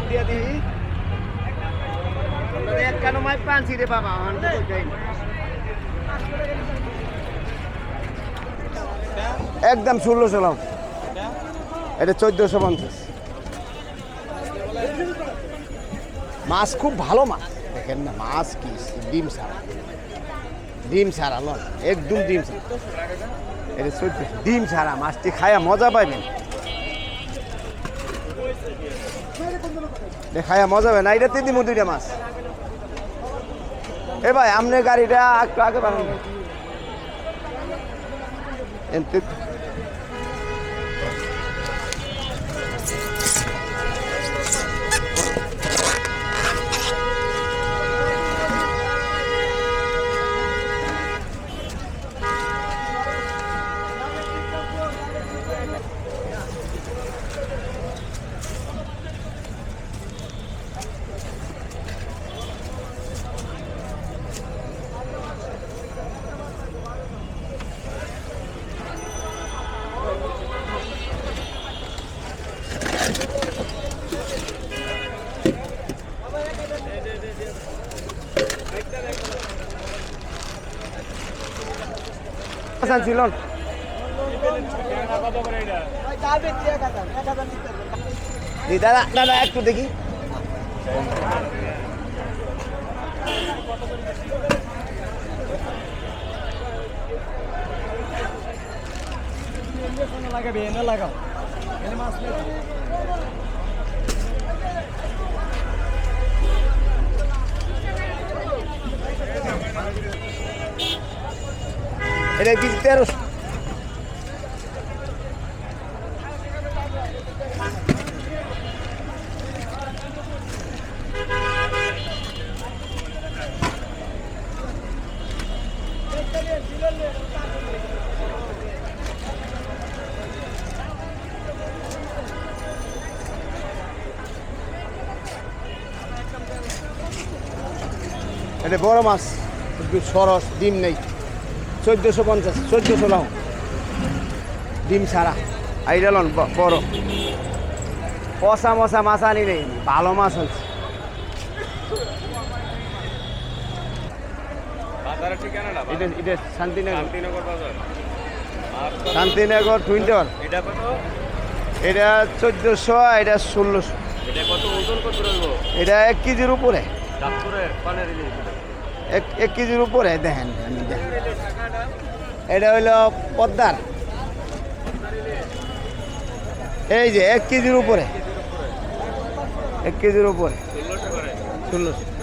দিয়া দিই এক কেন মাই পানছি রে বাবা একদম 1600 লাও এটা 1450 মাছ খুব ভালো মাছ দেখেন না মাছ কি ডিম ছাড়া লন একদম ডিম ছাড়া এটা 1400 ডিম ছাড়া মাছটি খায়া মজা পাইবেন খায়া মজা পাবে না এটাতে দিমু দুইটা মাছ এ ভাই আপনার গাড়িটা একটু আগে বাড়ান ছিল দাদা দাদা একটু দেখি লাগাবে এনে লাগাও এনে মাছ এটা কি 1300 এটা বড় মাছ সরস ডিম নেই 1450 1400 লাও ডিম ছাড়া আইডালন বড় পচা মশা মাছ আনি নেই ভালো মাছ আছে এটা শান্তিনগর টুইন্টার এটা 1400 এটা 1600 এটা 1 কেজির উপরে 1 কেজির উপরে দেখেন এটা হইল পদ্মার এই যে 1 কেজির উপরে 1 কেজির উপরে 1600